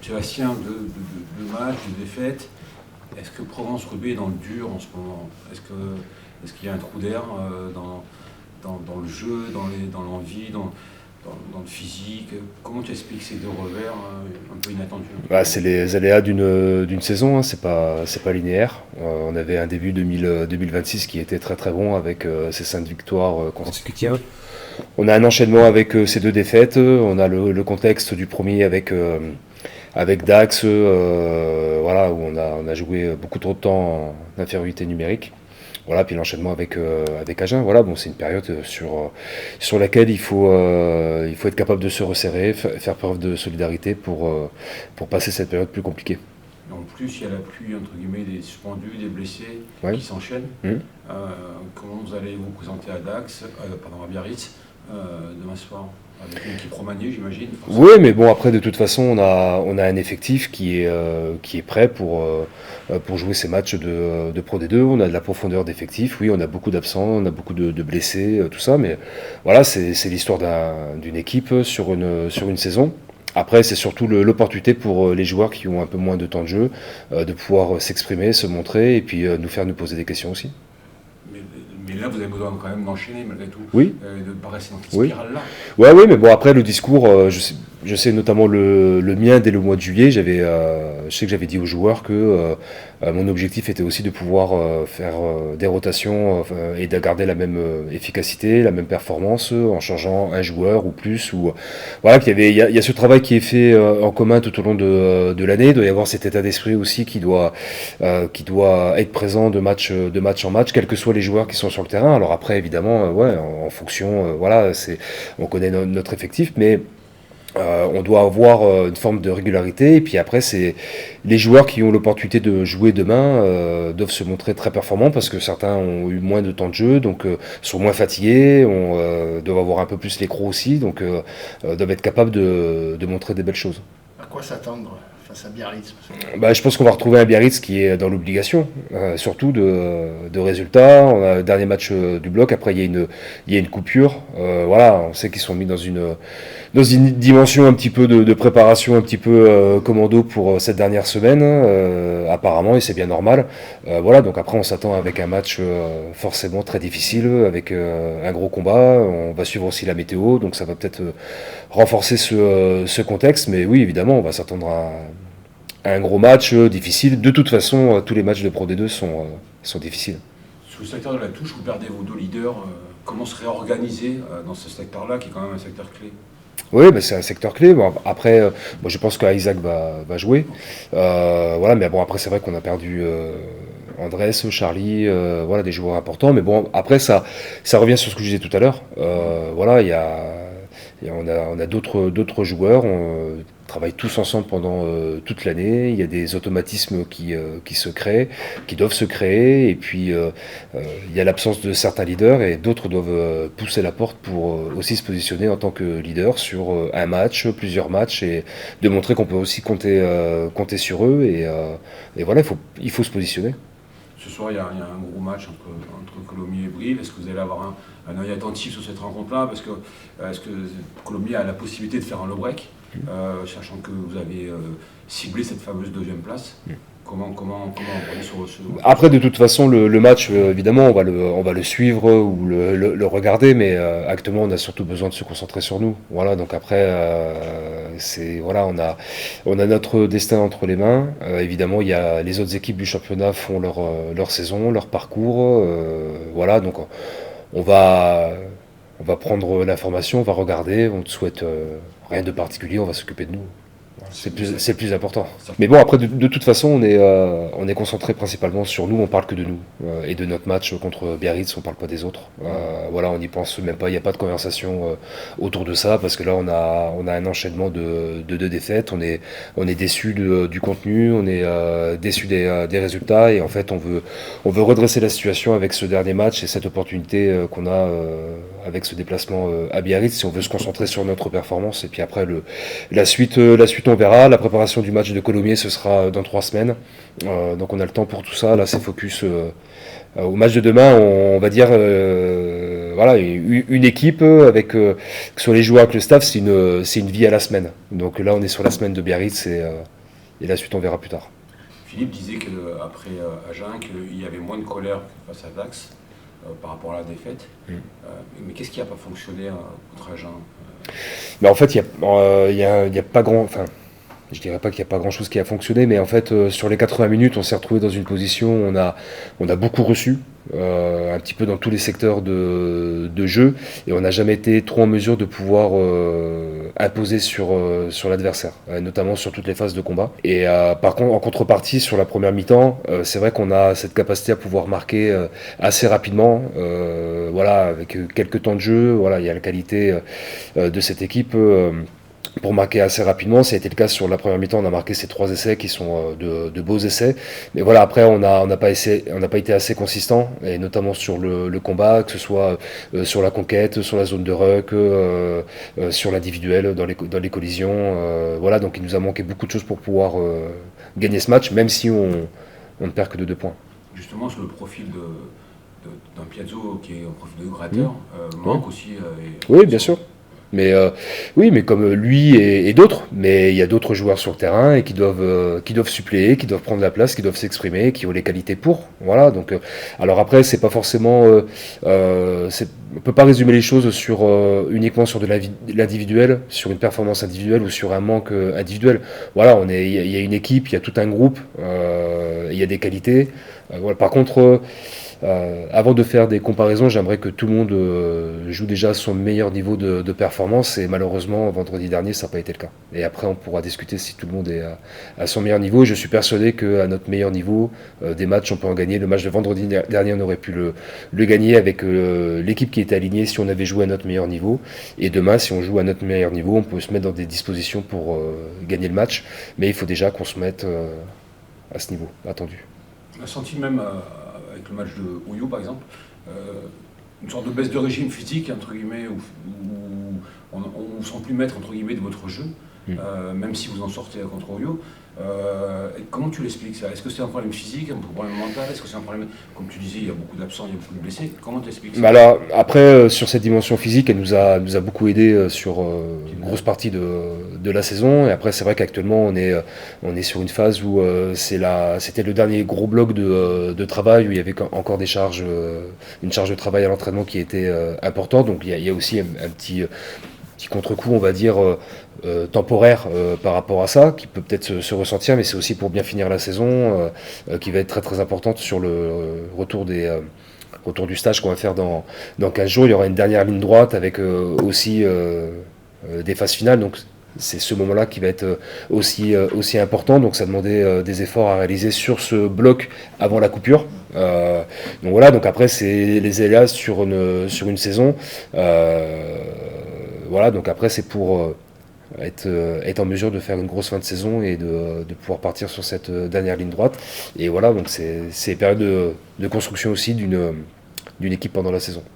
Sébastien, de matchs, de défaites. Est-ce que Provence-Roubaix est dans le dur en ce moment? Est-ce qu'il y a un trou d'air dans le jeu, dans l'envie, dans le physique? Comment tu expliques ces deux revers un peu inattendus? C'est les aléas d'une saison, hein, c'est pas linéaire. On avait un début 2026 qui était très très bon avec ces 5 victoires consécutives. On a un enchaînement avec ces 2 défaites. On a le contexte du premier avec Dax, voilà, où on a joué beaucoup trop de temps en infériorité numérique. Voilà, puis l'enchaînement avec Agen. Voilà, bon, c'est une période sur laquelle il faut être capable de se resserrer, faire preuve de solidarité pour passer cette période plus compliquée. En plus, il y a la pluie, entre guillemets, des suspendus, des blessés Oui. qui s'enchaînent. Comment vous allez vous présenter à Dax, à Biarritz, demain soir? Avec une équipe remaniée, j'imagine. Oui, mais bon, après, de toute façon, on a un effectif qui est prêt pour jouer ces matchs de Pro D2. On a de la profondeur d'effectif. Oui, on a beaucoup d'absents, on a beaucoup de blessés, tout ça. Mais voilà, c'est l'histoire d'une équipe sur une saison. Après, c'est surtout l'opportunité pour les joueurs qui ont un peu moins de temps de jeu de pouvoir s'exprimer, se montrer et puis nous poser des questions aussi. Mais, mais là, vous avez besoin quand même d'enchaîner malgré tout, Oui, de ne pas rester dans cette oui. spirale-là. Ouais, oui, mais bon, après, le discours, je sais notamment le mien dès le mois de juillet, je sais que j'avais dit aux joueurs que mon objectif était aussi de pouvoir faire des rotations et de garder la même efficacité, la même performance en changeant un joueur ou plus. Voilà, il y a ce travail qui est fait en commun tout au long de l'année. Il doit y avoir cet état d'esprit aussi qui doit être présent de match en match, quels que soient les joueurs qui sont sur le terrain. Alors après, évidemment, ouais, en fonction, voilà, on connaît notre effectif, mais on doit avoir une forme de régularité. Et puis après, c'est les joueurs qui ont l'opportunité de jouer demain doivent se montrer très performants parce que certains ont eu moins de temps de jeu, donc sont moins fatigués, doivent avoir un peu plus les crocs aussi, donc doivent être capables de montrer des belles choses. À quoi s'attendre face à Biarritz? Je pense qu'on va retrouver un Biarritz qui est dans l'obligation, surtout de résultats. On a le dernier match du bloc, après il y a une coupure. Voilà, on sait qu'ils sont mis dans une dimension un petit peu de préparation, un petit peu commando pour cette dernière semaine, apparemment, et c'est bien normal. Voilà, donc après on s'attend avec un match forcément très difficile, avec un gros combat. On va suivre aussi la météo, donc ça va peut-être renforcer ce contexte, mais oui, évidemment, on va s'attendre à un gros match difficile. De toute façon, tous les matchs de Pro D2 sont difficiles. Sur le secteur de la touche, vous perdez vos 2 leaders. Comment se réorganiser dans ce secteur-là, qui est quand même un secteur clé? Oui, c'est un secteur clé. Bon, après, je pense qu'Isaac va jouer. Voilà, mais bon, après, c'est vrai qu'on a perdu Andrés, Charlie, voilà, des joueurs importants. Mais bon, après, ça revient sur ce que je disais tout à l'heure. Voilà, on a d'autres joueurs. On travaille tous ensemble pendant toute l'année. Il y a des automatismes qui se créent, qui doivent se créer. Et puis, il y a l'absence de certains leaders et d'autres doivent pousser la porte pour aussi se positionner en tant que leader sur un match, plusieurs matchs et de montrer qu'on peut aussi compter sur eux. Et voilà, il faut se positionner. Ce soir, il y a un gros match entre Colomiers et Brive. Est-ce que vous allez avoir un œil attentif sur cette rencontre-là? Parce que est-ce que Colomiers a la possibilité de faire un low break, sachant que vous avez ciblé cette fameuse 2e place? Comment on va sur ce... Après, de toute façon, le match, évidemment, on va le suivre ou le regarder, mais actuellement, on a surtout besoin de se concentrer sur nous. Voilà, donc après, voilà, on a notre destin entre les mains. Évidemment, il y a les autres équipes du championnat font leur saison, leur parcours. Voilà, donc on va prendre l'information, on va regarder, on ne souhaite rien de particulier, on va s'occuper de nous. C'est le plus important. Mais bon, après, de toute façon, on est concentré principalement sur nous, on parle que de nous. Et de notre match contre Biarritz, on parle pas des autres. Voilà, on n'y pense même pas, il n'y a pas de conversation autour de ça, parce que là, on a un enchaînement de 2 défaites, on est déçu du contenu, on est déçu des résultats, et en fait, on veut redresser la situation avec ce dernier match et cette opportunité qu'on a avec ce déplacement à Biarritz, si on veut se concentrer sur notre performance, et puis après, la suite, on verra. La préparation du match de Colomiers, ce sera dans 3 semaines. Donc on a le temps pour tout ça. Là, c'est focus au match de demain. On va dire, voilà, une équipe avec que ce soit les joueurs, que le staff, c'est une vie à la semaine. Donc là, on est sur la semaine de Biarritz et la suite on verra plus tard. Philippe disait qu'après Agen, qu'il y avait moins de colère face à Dax par rapport à la défaite. Mais qu'est-ce qui n'a pas fonctionné contre Agen? Mais en fait, il y a pas grand. Enfin, je dirais pas qu'il n'y a pas grand chose qui a fonctionné, mais en fait, sur les 80 minutes, on s'est retrouvé dans une position où on a beaucoup reçu, un petit peu dans tous les secteurs de jeu, et on n'a jamais été trop en mesure de pouvoir imposer sur l'adversaire, notamment sur toutes les phases de combat. Et par contre, en contrepartie, sur la première mi-temps, c'est vrai qu'on a cette capacité à pouvoir marquer assez rapidement, voilà, avec quelques temps de jeu. Voilà, il y a la qualité de cette équipe. Pour marquer assez rapidement, ça a été le cas sur la première mi-temps, on a marqué ces 3 essais qui sont de beaux essais. Mais voilà, après on n'a pas été assez consistant, et notamment sur le combat, que ce soit sur la conquête, sur la zone de ruck, sur l'individuel, dans les collisions. Voilà, donc il nous a manqué beaucoup de choses pour pouvoir gagner ce match, même si on ne perd que de 2 points. Justement, sur le profil d'un Piazzo qui est un profil de gratteur, manque aussi. Oui, bien sûr. Mais oui, mais comme lui et d'autres, mais il y a d'autres joueurs sur le terrain et qui doivent suppléer, qui doivent prendre la place, qui doivent s'exprimer, qui ont les qualités pour. Voilà. Donc, alors après, c'est pas forcément, on peut pas résumer les choses sur uniquement sur de l'individuel, sur une performance individuelle ou sur un manque individuel. Voilà, il y a une équipe, il y a tout un groupe, il y a des qualités. Voilà. Par contre. Avant de faire des comparaisons, j'aimerais que tout le monde joue déjà à son meilleur niveau de performance, et malheureusement vendredi dernier ça n'a pas été le cas. Et après on pourra discuter si tout le monde est à son meilleur niveau, et je suis persuadé qu'à notre meilleur niveau, des matchs on peut en gagner. Le match de vendredi dernier on aurait pu le gagner avec l'équipe qui était alignée si on avait joué à notre meilleur niveau, et demain si on joue à notre meilleur niveau on peut se mettre dans des dispositions pour gagner le match, mais il faut déjà qu'on se mette à ce niveau attendu. On a senti même avec le match de Oyo par exemple, une sorte de baisse de régime physique, entre guillemets, où on ne sent plus maître, entre guillemets, de votre jeu, même si vous en sortez contre Oyo. Comment tu l'expliques ça? Est-ce que c'est un problème physique, un problème mental? Est-ce que c'est un problème, comme tu disais, il y a beaucoup d'absents, il y a beaucoup de blessés? Comment tu expliques ça? Bah alors, après, sur cette dimension physique, elle nous a beaucoup aidé sur une grosse partie de la saison. Et après, c'est vrai qu'actuellement, on est sur une phase où c'était le dernier gros bloc de travail, où il y avait encore une charge de travail à l'entraînement qui était importante. Donc il y a aussi un petit contre-coup, on va dire, temporaire par rapport à ça, qui peut peut-être se ressentir, mais c'est aussi pour bien finir la saison, qui va être très très importante sur le retour du stage qu'on va faire dans 15 jours. Il y aura une dernière ligne droite avec aussi des phases finales, donc c'est ce moment-là qui va être aussi important, donc ça demandait des efforts à réaliser sur ce bloc avant la coupure. Donc voilà, donc après c'est les aléas sur une saison. Voilà, donc après c'est pour être en mesure de faire une grosse fin de saison et de pouvoir partir sur cette dernière ligne droite. Et voilà, donc c'est période de construction aussi d'une équipe pendant la saison.